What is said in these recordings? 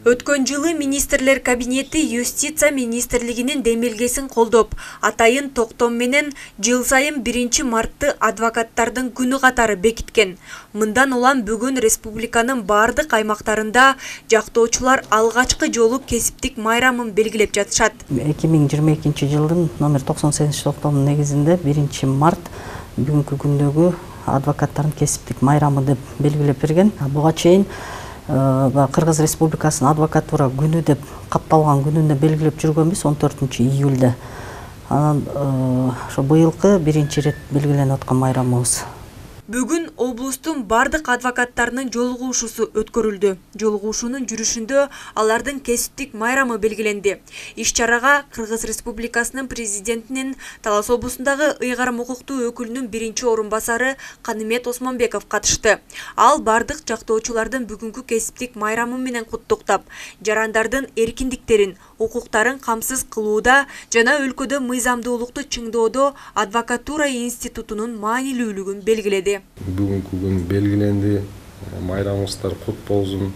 Өткөн жылы министрлер кабинети юстиция министрлигинин демилгесин колдоп, атайын токтом менен жыл сайын 1 мартты адвокаттардын күнү катары бекиткен. Мындан улам бүгүн республиканын бардык аймактарында жактоочулар алгачкы жолу кесиптик майрамын белгилеп жатышат. 2022 жылдын номер 98 токтомунун негизинде 1 март бүгүнкү күндөгү адвокаттардын кесиптик майрамы деп белгилеп берген. Буга чейин Кыргыз Республикасынын адвокатура күнү деп катталган күнүндө белгилеп жүргөнбүз 14 июльдө. Анан ошо быйылкы биринчи ирет белгиленип аткан майрамыбыз. Бүгүн облустун бардык адвокаттарынын жолугушуусу өткөрүлдү. Жолугушуунун жүрүшүндө алардын кесиптик майрамы белгиленди. Иш-чарага Кыргыз Республикасынын президентинин Талас облусундагы ыйгарым укуктуу өкүлүнүн биринчи орун басары Канымет Осмонбеков катышты. Ал бардык жактоочулардын бүгүнкү кесиптик майрамы менен куттуктап, жарандардын эркиндиктерин, укуктарын камсыз кылууда жана өлкөдө мыйзамдуулукту чыңдоодо адвокатура институтунун маанилүүлүгүн белгиледи. Бүгүнкү күн белгиленди, майрамыңыздар кут болсун.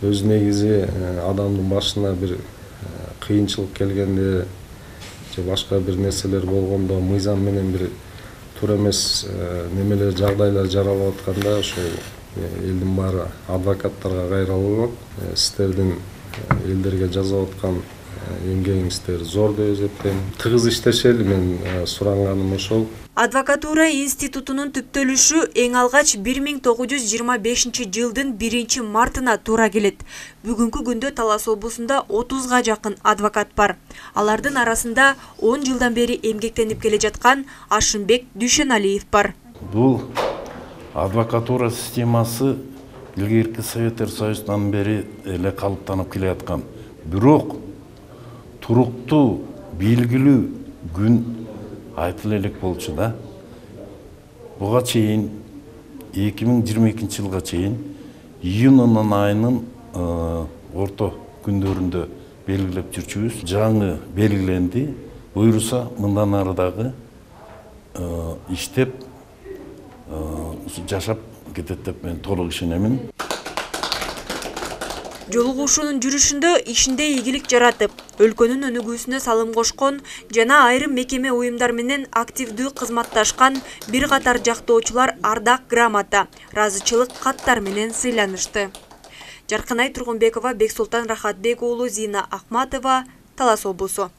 Өз негизи адамдын башына бир кыйынчылык келгенде же башка бир нерселер болгондо мыйзам менен бир туура эмес немелер жагдайлар жаралып атканда ошол элдин баары адвокаттарга кайрылып, сиздердин элдерге жасап аткан эмгегиңиздер зор деп эсептейм. Тыгыз иштешели, мен суранганым ошол. Адвокатура институтунун түптөлүшү эң алгач 1925 жылдын 1 мартына туура келет. Бүгүнкү күндө Талас облусунда 30га жакын адвокат бар. Алардын арасында 10 жылдан бери эмгектенип келе жаткан Ашымбек Дүйшеналиев бар. Бул адвокатура системасы илгерки Советтер Союзунан бери эле калыптанып келе аткан. Бирок туруктуу белгилүү күн айтылы элек болчу да. Буга чейин 2022 жылга чейин июнь айынын орто күндөрүндө белгилеп жүрчүбүз. Жаңы белгиленди. Буйруса мындан ары дагы иштеп жашап кетет деп мен толук ишенемин. Жолугушуунун жүрүшүндө ишинде ийгилик жаратып, өлкөнүн өнүгүүсүнө салым кошкон жана айрым мекеме уюмдар менен активдүү кызматташкан бир катар жактоочулар ардак грамота, ыраазычылык каттар менен сыйланышты. Жаркынай Тургунбекова, Бексултан Рахатбек уулу, Зина Ахматова, Талас облусу.